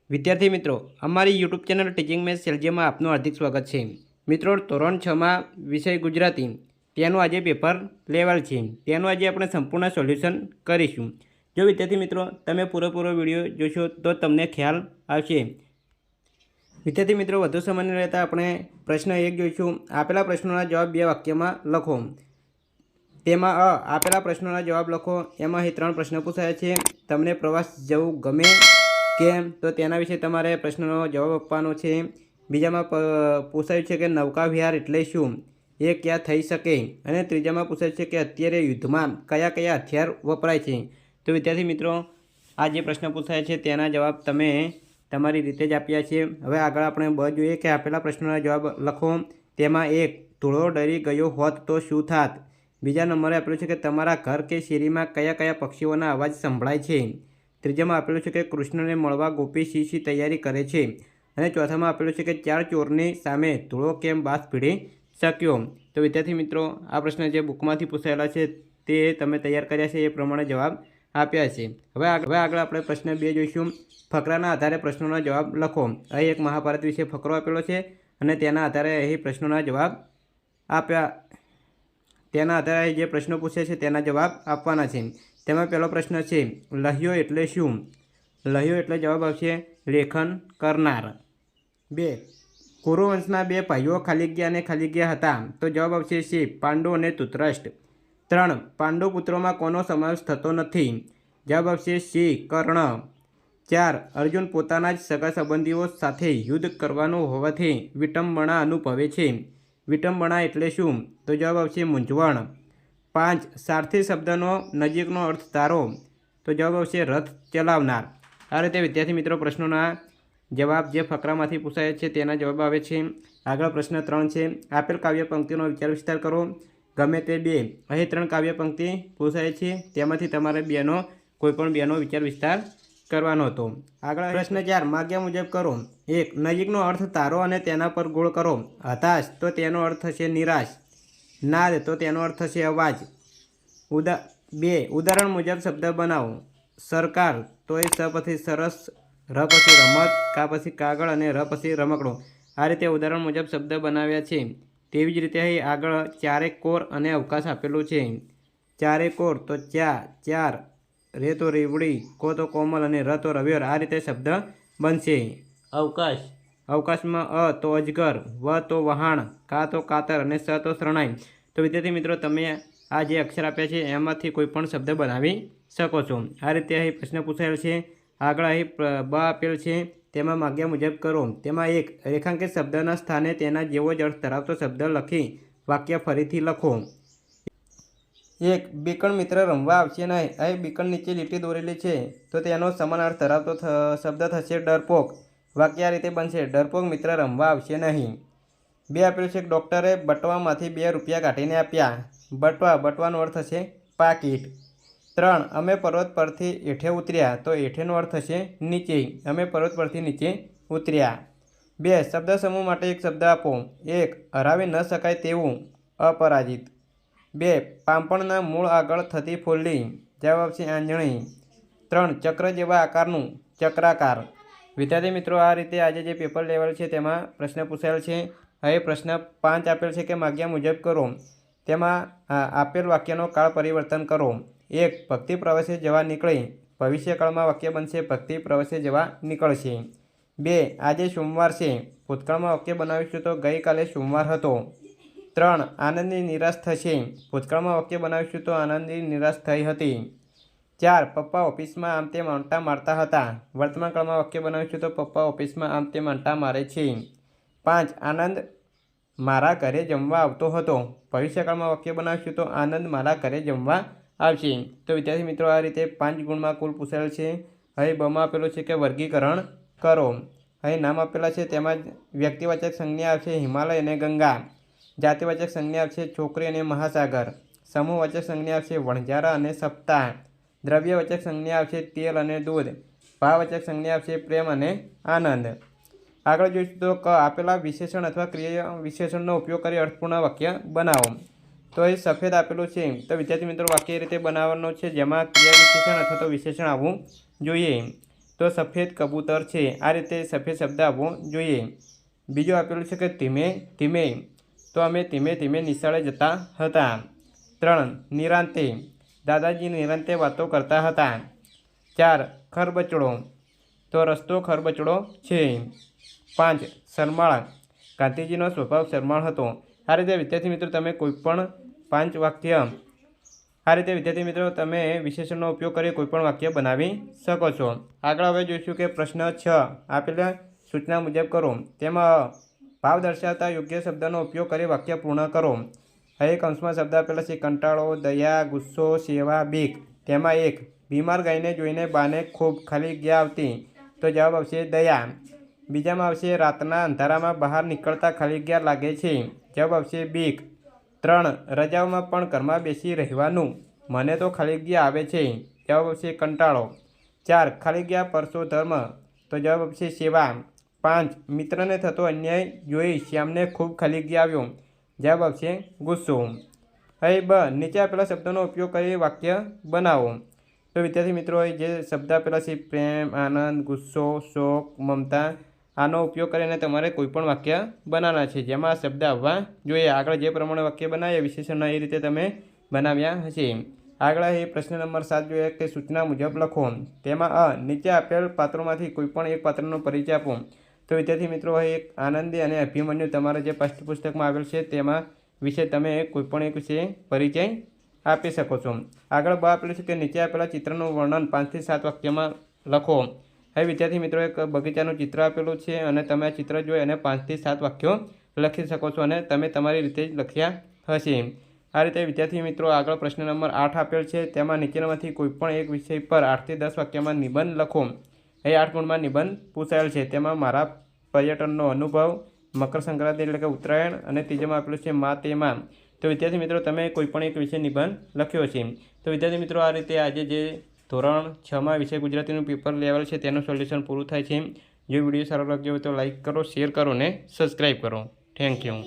વિદ્યાર્થી મિત્રો, અમારી યુટ્યુબ ચેનલ ટીચિંગ મેથ્સ એલજીમાં આપનું હાર્દિક સ્વાગત છે। મિત્રો, ધોરણ 6માં વિષય ગુજરાતી તેનું આજે પેપર લેવલ છે। તેનું આજે આપણે સંપૂર્ણ સોલ્યુશન કરીશું। જો વિદ્યાર્થી મિત્રો તમે પૂરેપૂરો વિડીયો જોશો તો તમને ખ્યાલ આવશે। વિદ્યાર્થી મિત્રો, વધુ સમય ન લેતા આપણે પ્રશ્ન 1 જોઈશું। આપેલા પ્રશ્નોના જવાબ 2 વાક્યમાં લખો। તેમાં આપેલા પ્રશ્નોના જવાબ લખો। એમાં અહીં 3 પ્રશ્ન પૂછાયા છે। તમને પ્રવાસ જવું ગમે કેમ? તો તેના વિશે તમારે પ્રશ્નનો જવાબ આપવાનો છે। બીજામાં પૂછાયું છે કે નૌકા વિહાર એટલે શું, એ ક્યાં થઈ શકે? અને ત્રીજામાં પૂછાયું છે કે અત્યારે યુદ્ધમાં કયા કયા હથિયાર વપરાય છે? તો વિદ્યાર્થી મિત્રો, આ જે પ્રશ્ન પૂછાયા છે તેના જવાબ તમે તમારી રીતે જ આપ્યા છે। હવે આગળ આપણે જોઈએ કે આપેલા પ્રશ્નોના જવાબ લખો। તેમાં 1, ધોળો ડરી ગયો હોત તો શું થાત? બીજા નંબરે આપેલું છે કે તમારા ઘર કે શેરીમાં કયા કયા પક્ષીઓના અવાજ સંભળાય છે? ત્રીજામાં આપેલું છે કે કૃષ્ણને મળવા ગોપી શી તૈયારી કરે છે? અને ચોથામાં આપેલું છે કે 4 ચોરની સામે ધોળો કેમ બાસ ભીડી શક્યો? તો વિદ્યાર્થી મિત્રો, આ પ્રશ્ન જે બુકમાંથી પૂછાયેલા છે તે તમે તૈયાર કર્યા છે, એ પ્રમાણે જવાબ આપ્યા છે। હવે આગળ આપણે પ્રશ્ન 2 જોઈશું। ફકરાના આધારે પ્રશ્નોના જવાબ લખો। અહીં એક મહાભારત વિશે ફકરો આપેલો છે અને તેના આધારે અહીં પ્રશ્નોના જવાબ આપ્યા। તેના આધારે જે પ્રશ્નો પૂછે છે તેના જવાબ આપવાના છે। તેમાં પહેલો પ્રશ્ન છે, લહ્યો એટલે શું? લહ્યો એટલે જવાબ આવશે લેખન કરનાર। 2, કુરુવંશના 2 ભાઈઓ ખાલિગ્યા અને ખાલિગ્યા હતા, તો જવાબ આવશે સી, પાંડુ અને ધૃતરાષ્ટ્ર। 3, પાંડુ પુત્રોમાં કોનો સમાવેશ થતો નથી? જવાબ આવશે સી, કર્ણ। 4, અર્જુન પોતાના જ સગા સંબંધીઓ સાથે યુદ્ધ કરવાનું હોવાથી વિટંબણા અનુભવે છે। વિટંબણા એટલે શું? તો જવાબ આવશે મૂંઝવણ। 5, સારથી શબ્દનો નજીકનો અર્થ ધારો, તો જવાબ આવશે રથ ચલાવનાર। આ રીતે વિદ્યાર્થી મિત્રો પ્રશ્નોના જવાબ જે ફકરામાંથી પૂછાય છે તેના જવાબ આવે છે। આગળ પ્રશ્ન 3 છે, આપેલ કાવ્ય પંક્તિનો વિચાર વિસ્તાર કરો, ગમે તે 2। અહીં 3 કાવ્ય પંક્તિ પૂછાય છે, તેમાંથી તમારે કોઈ પણ બેનો વિચાર વિસ્તાર કરવાનો હતો। આગળ પ્રશ્ન 4, માગ્યા મુજબ કરો। 1, નજીકનો અર્થ તારો અને તેના પર ગોળ કરો। હતાશ તો તેનો અર્થ થશે નિરાશ। નાદ તો તેનો અર્થ થશે અવાજ। 2, ઉદાહરણ મુજબ શબ્દ બનાવો। સરકાર તો એ સ પછી સરસ, ર પછી રમત, કા પછી કાગળ અને ર પછી રમકડો। આ રીતે ઉદાહરણ મુજબ શબ્દ બનાવ્યા છે। તેવી જ રીતે અહીં આગળ ચારે કોર અને અવકાશ આપેલું છે। ચારે કોર તો ચાર, રે તો રેવડી, કો તો કોમલ અને ર તો રવિવાર। આ રીતે શબ્દ બનશે। અવકાશમાં અ તો અજગર, વ તો વહાણ, કા તો કાતર અને સ તો શરણાઈ। તો વિદ્યાર્થી મિત્રો, તમે આ જે અક્ષર આપ્યા છે એમાંથી કોઈ પણ શબ્દ બનાવી શકો છો। આ રીતે અહીં પ્રશ્ન પૂછાયેલ છે। આગળ અહીં બ આપેલ છે, તેમાં માગ્યા મુજબ કરો। તેમાં 1, રેખાંકિત શબ્દના સ્થાને તેના જેવો જ અર્થ ધરાવતો શબ્દ લખી વાક્ય ફરીથી લખો। 1, બીકણ મિત્ર રમવા આવશે નહીં। અહીં બીકણ નીચે લીટી દોરેલી છે, તો તેનો સમાન અર્થ ધરાવતો શબ્દ થશે ડરપોક। વાક્ય આ રીતે બનશે, ડરપોક મિત્ર રમવા આવશે નહીં। 2 આપેલું છે, ડૉક્ટરે બટવામાંથી 2 રૂપિયા કાઢીને આપ્યા। બટવાનો અર્થ થશે પાકીટ। 3, અમે પર્વત પરથી હેઠે ઉતર્યા, તો હેઠેનો અર્થ થશે નીચે। અમે પર્વત પરથી નીચે ઉતર્યા। 2, શબ્દ સમૂહ માટે એક શબ્દ આપો। 1, હરાવી ન શકાય તેવું, અપરાજિત। 2, પાંપણના મૂળ આગળ થતી ફોલ્લી, જવાબ આવશે આંજણી। 3, ચક્ર જેવા આકારનું, ચક્રાકાર। વિદ્યાર્થી મિત્રો, આ રીતે આજે જે પેપર લેવલ છે તેમાં પ્રશ્ન પૂછાયેલ છે। હવે પ્રશ્ન 5 આપેલ છે કે માગ્યા મુજબ કરો। તેમાં આપેલ વાક્યનો કાળ પરિવર્તન કરો। 1, ભક્તિ પ્રવાસે જવા નીકળી, ભવિષ્યકાળમાં વાક્ય બનશે ભક્તિ પ્રવાસે જવા નીકળશે। 2, આજે સોમવાર છે, ભૂતકાળમાં વાક્ય બનાવીશું તો ગઈકાલે સોમવાર હતો। 3, આનંદની નિરાશ થશે, ભૂતકાળમાં વાક્ય બનાવીશું તો આનંદની નિરાશ થઈ હતી। 4, પપ્પા ઓફિસમાં આમ તેમ આંટા મારતા હતા, વર્તમાન કાળમાં વાક્ય બનાવીશું તો પપ્પા ઓફિસમાં આમ તેમ આંટા મારે છે। 5, આનંદ મારા ઘરે જમવા આવતો હતો, ભવિષ્યકાળમાં વાક્ય બનાવીશું તો આનંદ મારા ઘરે જમવા આવશે। તો વિદ્યાર્થી મિત્રો, આ રીતે 5 ગુણમાં કુલ પૂછાયેલ છે। અહીં બમાં આપેલું છે કે વર્ગીકરણ કરો। અહીં નામ આપેલા છે, તેમાં વ્યક્તિવાચક સંજ્ઞા આવશે હિમાલય અને ગંગા, જાતિવાચક સંજ્ઞા આવશે છોકરી અને મહાસાગર, સમૂહવાચક સંજ્ઞા આવશે વણઝારા અને સપ્તાહ, દ્રવ્યવાચક સંજ્ઞા આવશે તેલ અને દૂધ, ભાવવાચક સંજ્ઞા આવશે પ્રેમ અને આનંદ। આગળ જોઈશું તો આપેલા વિશેષણ અથવા ક્રિયા વિશેષણનો ઉપયોગ કરી અર્થપૂર્ણ વાક્ય બનાવો। તો અહીં સફેદ આપેલું છે, તો વિદ્યાર્થી મિત્રો વાક્ય એ રીતે બનાવવાનું છે જેમાં ક્રિયા વિશેષણ અથવા તો વિશેષણ આવવું જોઈએ। તો સફેદ કબૂતર છે। આ રીતે સફેદ શબ્દ આવવો જોઈએ। બીજો આપેલું છે કે ધીમે ધીમે, તો અમે ધીમે ધીમે નિશાળે જતા હતા। 3 નિરાંતે, દાદાજી નિરાંતે વાતો કરતા હતા। 4 ખરબચડો, તો રસ્તો ખરબચડો છે। 5 શરમાળ, ગાંધીજીનો સ્વભાવ શરમાળ હતો। આ રીતે વિદ્યાર્થી મિત્રો તમે કોઈપણ 5 વાક્ય તમે વિશેષણનો ઉપયોગ કરી કોઈપણ વાક્ય બનાવી શકો છો। આગળ હવે જોઈશું કે પ્રશ્ન 6 આપેલા સૂચના મુજબ કરો। તેમાં ભાવ દર્શાવતા યોગ્ય શબ્દનો ઉપયોગ કરી વાક્ય પૂર્ણ કરો। હવે કૌંસમાં શબ્દ આપેલા છે કંટાળો, દયા, ગુસ્સો, સેવા, બીક। તેમાં 1 બીમાર ગાયને જોઈને બાને ખૂબ ખાલી જગ્યા આવતી, તો જવાબ આવશે દયા। બીજામાં આવશે રાતના અંધારામાં બહાર નીકળતા ખાલી જગ્યા લાગે છે, જવાબ આવશે બીક। 3 રજાઓમાં પણ ઘરમાં બેસી રહેવાનું, મને તો ખાલી જગ્યા આવે છે, જવાબ આવશે કંટાળો। 4 ખાલી જગ્યા પરસો ધર્મ, તો જવાબ આવશે સેવા। 5 મિત્રને થતો અન્યાય જોઈ શ્યામને ખૂબ ખાલી જગ્યા આવ્યો, જવાબ આવશે ગુસ્સો। હવે બ નીચે આપેલા શબ્દોનો ઉપયોગ કરી વાક્ય બનાવો। તો વિદ્યાર્થી મિત્રો જે શબ્દ આપેલા છે પ્રેમ, આનંદ, ગુસ્સો, શોક, મમતા, આનો ઉપયોગ કરીને તમારે કોઈપણ વાક્ય બનાવવાના છે, જેમાં આ શબ્દ આવવા જોઈએ। આગળ જે પ્રમાણે વાક્ય બનાવ્યા વિશેષણના એ રીતે તમે બનાવ્યા હશે। આગળ એ પ્રશ્ન નંબર 7 જોઈએ કે સૂચના મુજબ લખો। તેમાં નીચે આપેલ પાત્રોમાંથી કોઈપણ એક પાત્રનો પરિચય આપો। તો વિદ્યાર્થી મિત્રો એક આનંદી અને અભિમન્યુ તમારા જે પાઠ્યપુસ્તકમાં આવેલ છે તેમાં વિશે તમે કોઈપણ એક વિશે પરિચય આપી શકો છો। આગળ બ આપેલું છે કે નીચે આપેલા ચિત્રનું વર્ણન 5 થી 7 વાક્યમાં લખો। હવે વિદ્યાર્થી મિત્રો એક બગીચાનું ચિત્ર આપેલું છે અને તમે આ ચિત્ર જોઈ અને 5 થી 7 વાક્યો લખી શકો છો અને તમે તમારી રીતે જ લખ્યા હશે। આ રીતે વિદ્યાર્થી મિત્રો આગળ પ્રશ્ન નંબર 8 આપેલ છે। તેમાં નીચેનામાંથી કોઈપણ એક વિષય પર 8 થી 10 વાક્યમાં નિબંધ લખો। એ 8 ગુણમાં નિબંધ પૂછાયેલ છે। તેમાં મારા પર્યટનનો અનુભવ, મકર સંક્રાંતિ એટલે કે ઉત્તરાયણ, અને ત્રીજામાં આપેલું છે મા તેમાં। તો વિદ્યાર્થી મિત્રો તમે કોઈપણ એક વિષય નિબંધ લખ્યો છે। તો વિદ્યાર્થી મિત્રો આ રીતે આજે જે ધોરણ 6માં વિષય ગુજરાતીનું પેપર લેવલ છે તેનું સોલ્યુશન પૂરું થાય છે। જો વિડીયો સારો લાગ્યો હોય તો લાઇક કરો, શેર કરો અને સબસ્ક્રાઈબ કરો। Thank you.